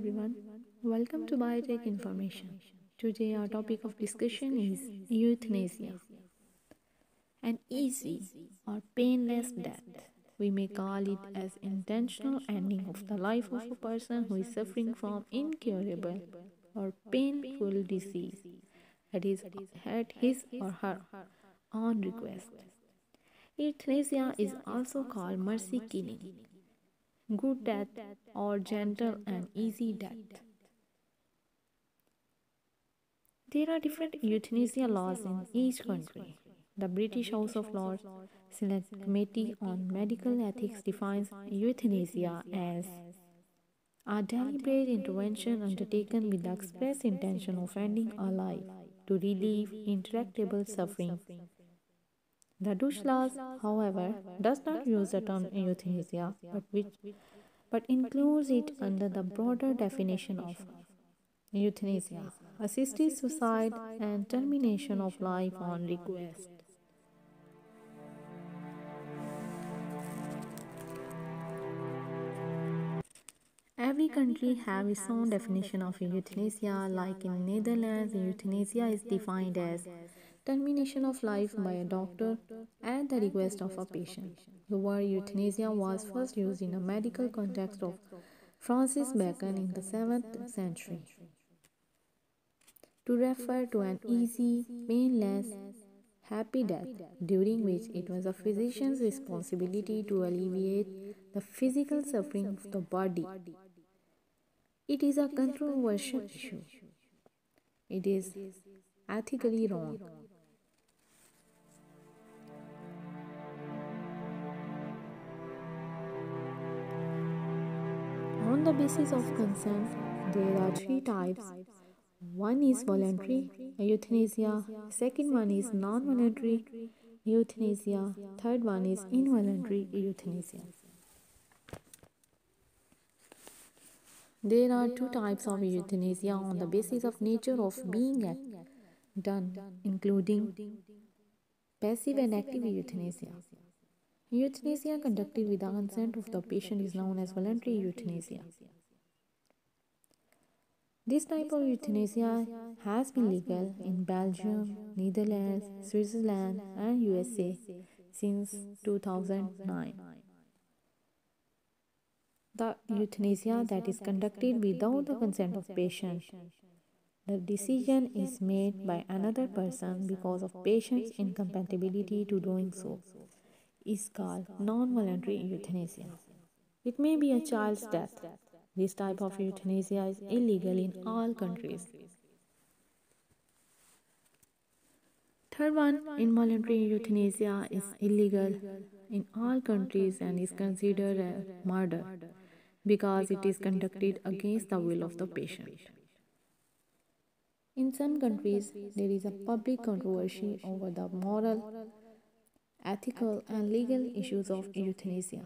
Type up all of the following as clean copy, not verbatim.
everyone. Welcome to Biotech Information. Today, our topic of discussion is euthanasia, an easy or painless death. We may call it as intentional ending of the life of a person who is suffering from incurable or painful disease at his or her own request. Euthanasia is also called mercy killing, good death, or gentle and easy death. There are different euthanasia laws in each country. The British House of Lords Select Committee on Medical Ethics defines euthanasia as a deliberate intervention undertaken with the express intention of ending a life to relieve intractable suffering. The Dutch laws, however, does not use the term euthanasia, but includes it under the broader definition of euthanasia, assisted suicide and termination of life on request. Every country have its own definition of euthanasia. Like in Netherlands, euthanasia is defined as termination of life by a doctor at the request of a patient. The word euthanasia was first used in a medical context of Francis Bacon in the 7th century to refer to an easy, painless, happy death, during which it was a physician's responsibility to alleviate the physical suffering of the body. It is a controversial issue. It is ethically wrong. On the basis of consent, there are three types. One is voluntary euthanasia, second one is non-voluntary euthanasia, third one is involuntary euthanasia. There are two types of euthanasia on the basis of nature of being done, including passive and active euthanasia. Euthanasia conducted with the consent of the patient is known as voluntary euthanasia. This type of euthanasia has been legal in Belgium, Netherlands, Switzerland, and USA since 2009. The euthanasia that is conducted without the consent of patient, the decision is made by another person because of patient's incompatibility to doing so, is called non-voluntary euthanasia. It may be a child's death. This type of euthanasia is illegal in all countries. Third one, involuntary euthanasia is illegal in all countries and is considered a murder because it is conducted against the will of the patient. In some countries, there is a public controversy over the moral, ethical, and legal issues of euthanasia.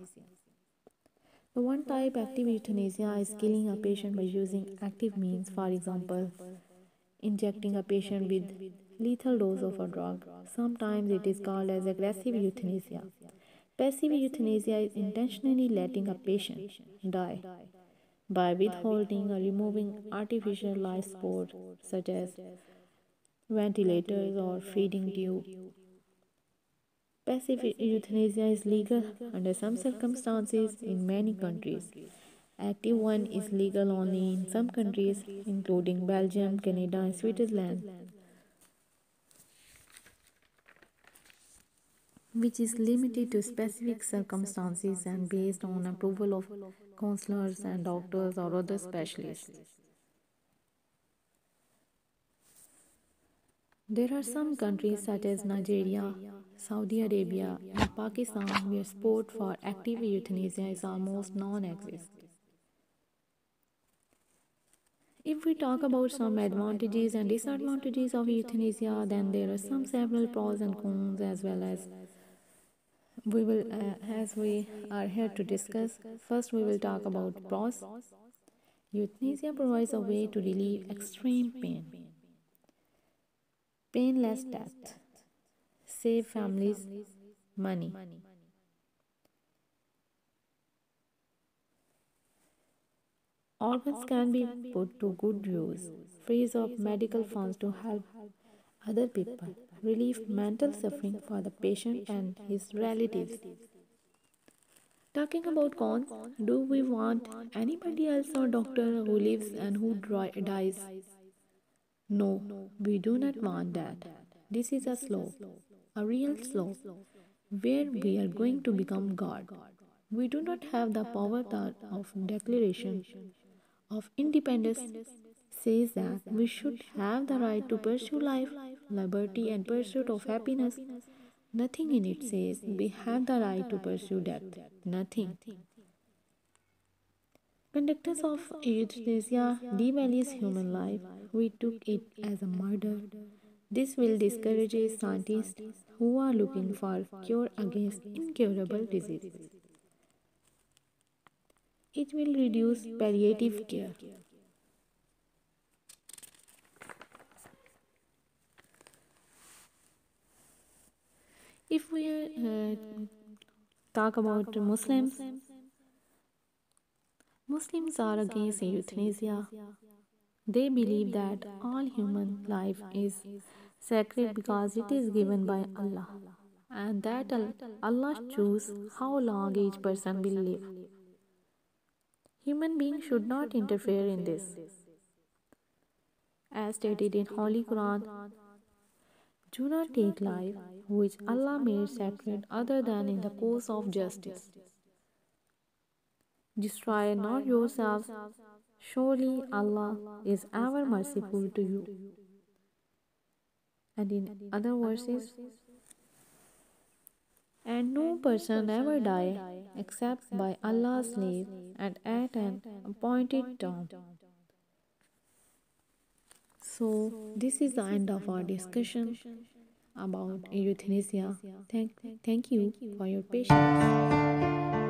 The one type, active euthanasia, is killing a patient by using active means, for example, injecting a patient with lethal dose of a drug. Sometimes it is called as aggressive euthanasia. Passive euthanasia is intentionally letting a patient die by withholding or removing artificial life support such as ventilators or feeding tube. Passive euthanasia is legal under some circumstances in many countries. Active one is legal only in some countries, including Belgium, Canada, and Switzerland, which is limited to specific circumstances and based on approval of counselors and doctors or other specialists. There are some countries such as Nigeria, Saudi Arabia, and Pakistan where support for active euthanasia is almost non-existent. If we talk about some advantages and disadvantages of euthanasia, then there are some several pros and cons as well as we are here to discuss. First, we will talk about pros. Euthanasia provides a way to relieve extreme pain. Painless death. Save families money. Organs can be put to good use, frees up medical funds to help other people, relieve mental suffering for the patient and his relatives. Talking about cons, do we want anybody else or doctor who lives and who dies? No, we do not want that. This is a slope, a real slope, where we are going to become God. We do not have the power that of declaration of independence says that we should have the right to pursue life, liberty, and pursuit of happiness. Nothing in it says we have the right to pursue death. Nothing. Conductors of euthanasia devalues human life. We took it as a murder. This will discourage scientists who are looking for cure against incurable diseases. It will reduce palliative care. If we talk about Muslims, Muslims are against euthanasia. They believe that all human life is sacred because it is given by Allah and that Allah chooses how long each person will live. Human beings should not interfere in this. As stated in Holy Quran, do not take life which Allah made sacred other than in the course of justice. Destroy not yourselves. Surely Allah is ever merciful to you. And in other verses, and no person ever die except by Allah's leave and at an appointed time. So, this is the end of our discussion about euthanasia. Thank you for your patience.